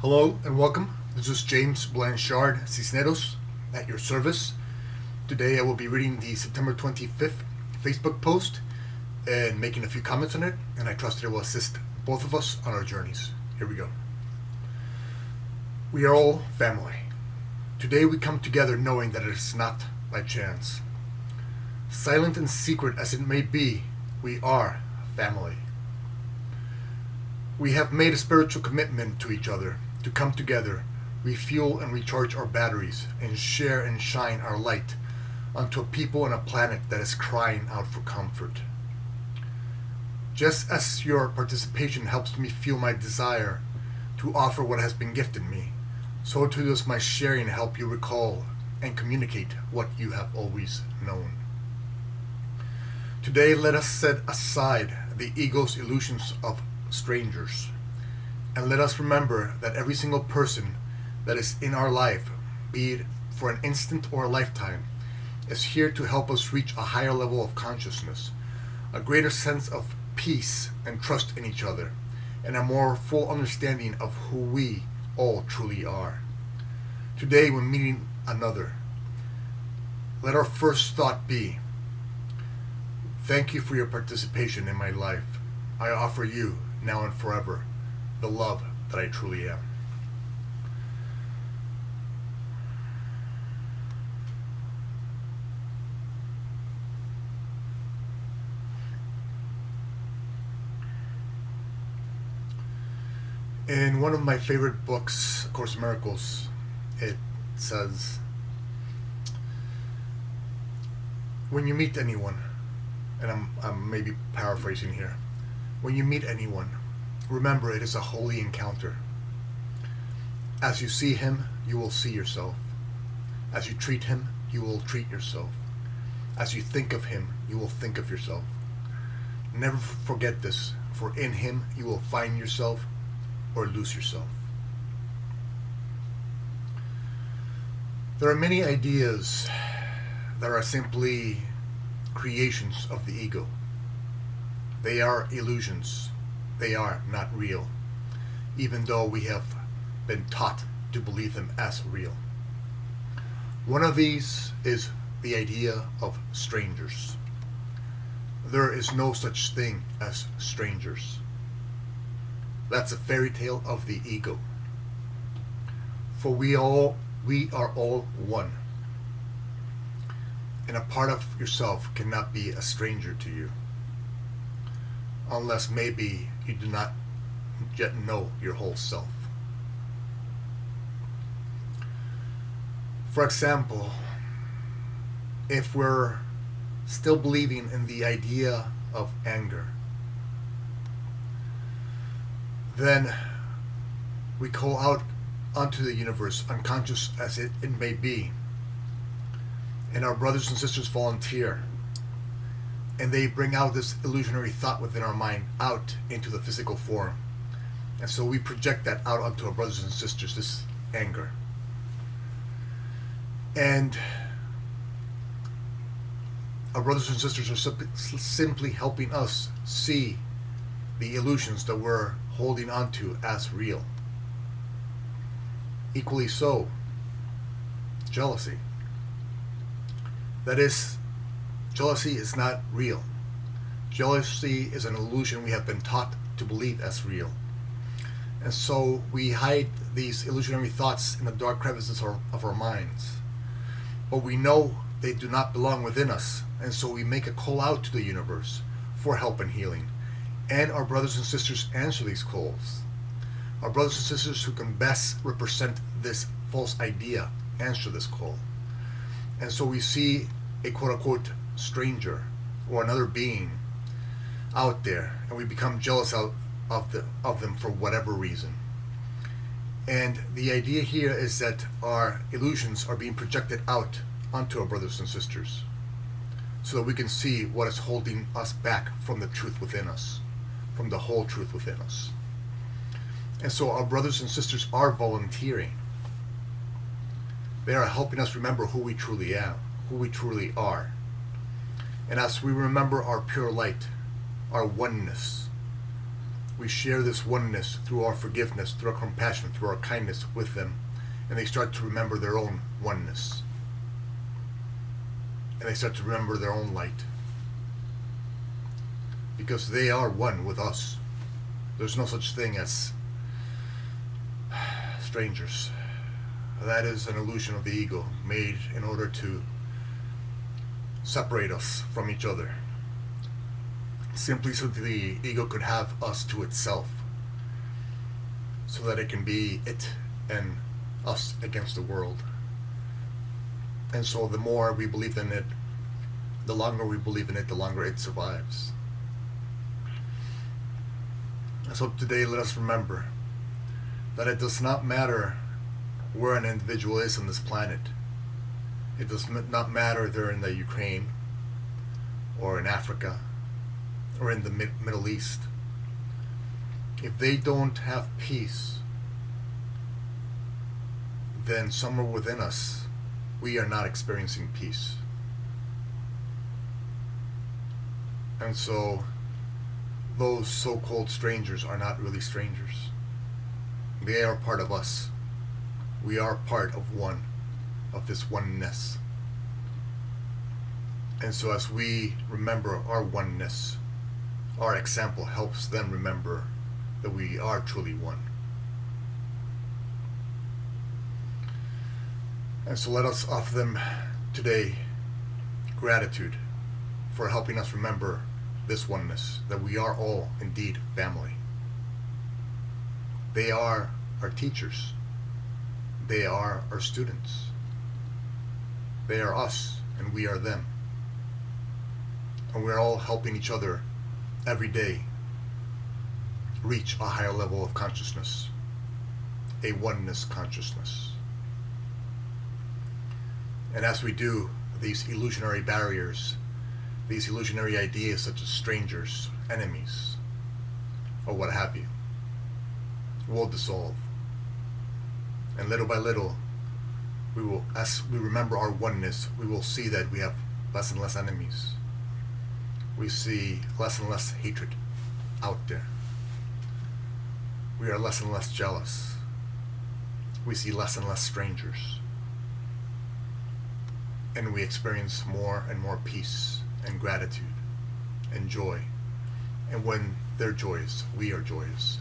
Hello and welcome. This is James Blanchard, Cisneros, at your service. Today I will be reading the September 25th Facebook post and making a few comments on it, and I trust it will assist both of us on our journeys. Here we go. We are all family. Today we come together knowing that it is not by chance. Silent and secret as it may be, we are family. We have made a spiritual commitment to each other to come together, refuel and recharge our batteries, and share and shine our light onto a people and a planet that is crying out for comfort. Just as your participation helps me fuel my desire to offer what has been gifted me, so too does my sharing help you recall and communicate what you have always known. Today let us set aside the ego's illusions of strangers, and let us remember that every single person that is in our life, be it for an instant or a lifetime, is here to help us reach a higher level of consciousness, a greater sense of peace and trust in each other, and a more full understanding of who we all truly are. Today, when meeting another, let our first thought be, thank you for your participation in my life. I offer you, now and forever, the love that I truly am. In one of my favorite books, A Course in Miracles, it says, when you meet anyone, and I'm maybe paraphrasing here, when you meet anyone, remember it is a holy encounter. As you see him, you will see yourself. As you treat him, you will treat yourself. As you think of him, you will think of yourself. Never forget this, for in him you will find yourself or lose yourself. There are many ideas that are simply creations of the ego. They are illusions. They are not real, even though we have been taught to believe them as real. One of these is the idea of strangers. There is no such thing as strangers. That's a fairy tale of the ego. For we are all one. And a part of yourself cannot be a stranger to you, unless maybe you do not yet know your whole self. For example, if we're still believing in the idea of anger, then we call out onto the universe, unconscious as it may be, and our brothers and sisters volunteer, and they bring out this illusionary thought within our mind out into the physical form. And so we project that out onto our brothers and sisters, this anger. And our brothers and sisters are simply helping us see the illusions that we're holding onto as real. Equally so, jealousy. That is, jealousy is not real. Jealousy is an illusion we have been taught to believe as real. And so we hide these illusionary thoughts in the dark crevices of our minds. But we know they do not belong within us, and so we make a call out to the universe for help and healing. And our brothers and sisters answer these calls. Our brothers and sisters who can best represent this false idea answer this call. And so we see a quote-unquote stranger or another being out there, and we become jealous of them for whatever reason. And the idea here is that our illusions are being projected out onto our brothers and sisters so that we can see what is holding us back from the truth within us, from the whole truth within us. And so our brothers and sisters are volunteering. They are helping us remember who we truly are, who we truly are. And as we remember our pure light, our oneness, we share this oneness through our forgiveness, through our compassion, through our kindness with them, and they start to remember their own oneness. And they start to remember their own light. Because they are one with us. There's no such thing as strangers. That is an illusion of the ego made in order to separate us from each other. Simply so that the ego could have us to itself. So that it can be it and us against the world. And so the more we believe in it, the longer we believe in it, the longer it survives. And so today let us remember that it does not matter where an individual is on this planet. It does not matter if they're in the Ukraine or in Africa or in the Middle East. If they don't have peace, then somewhere within us, we are not experiencing peace. And so those so-called strangers are not really strangers. They are part of us. We are part of one, of this oneness. And so as we remember our oneness, our example helps them remember that we are truly one. And so let us offer them today gratitude for helping us remember this oneness, that we are all indeed family. They are our teachers. They are our students. They are us, and we are them. And we're all helping each other every day reach a higher level of consciousness, a oneness consciousness. And as we do, these illusionary barriers, these illusionary ideas such as strangers, enemies, or what have you, will dissolve. And little by little, we will, as we remember our oneness, we will see that we have less and less enemies. We see less and less hatred out there. We are less and less jealous. We see less and less strangers. And we experience more and more peace and gratitude and joy. And when they're joyous, we are joyous.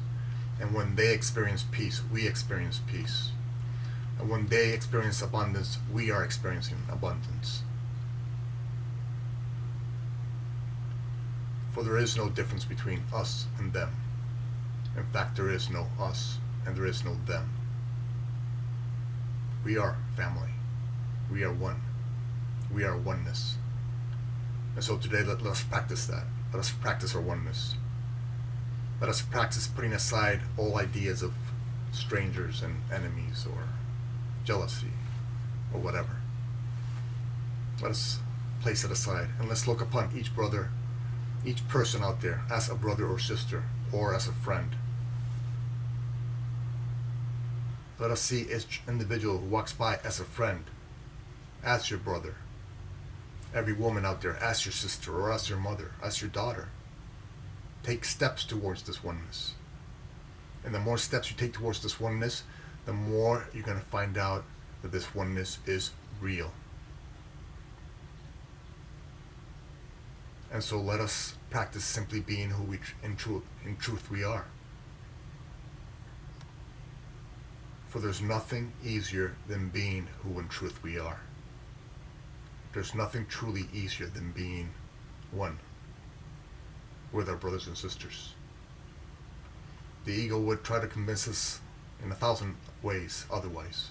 And when they experience peace, we experience peace. And when they experience abundance, we are experiencing abundance. For there is no difference between us and them. In fact, there is no us and there is no them. We are family. We are one. We are oneness. And so today let us practice that. Let us practice our oneness. Let us practice putting aside all ideas of strangers and enemies or jealousy or whatever. Let us place it aside and let's look upon each brother, each person out there as a brother or sister or as a friend. Let us see each individual who walks by as a friend, as your brother. Every woman out there as your sister or as your mother, as your daughter. Take steps towards this oneness. And the more steps you take towards this oneness, the more you're going to find out that this oneness is real. And so let us practice simply being who we in truth we are. For there's nothing easier than being who in truth we are. There's nothing truly easier than being one with our brothers and sisters. The ego would try to convince us in 1,000 ways otherwise,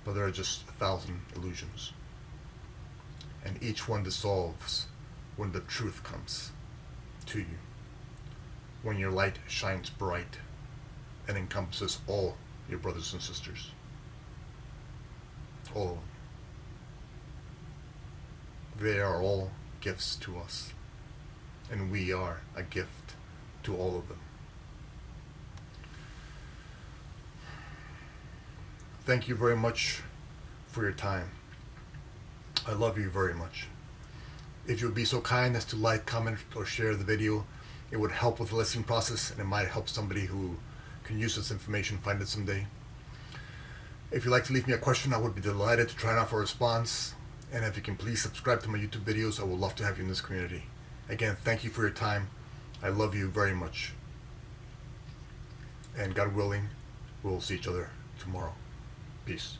but there are just 1,000 illusions. And each one dissolves when the truth comes to you, when your light shines bright and encompasses all your brothers and sisters. All of them. They are all gifts to us, and we are a gift to all of them. Thank you very much for your time. I love you very much. If you would be so kind as to like, comment, or share the video, It would help with the listening process, and it might help somebody who can use this information find it someday. If you'd like to leave me a question, I would be delighted to try and offer a response. And if you can please subscribe to my YouTube videos, I would love to have you in this community. Again, thank you for your time. I love you very much. And God willing, we'll see each other tomorrow. Peace.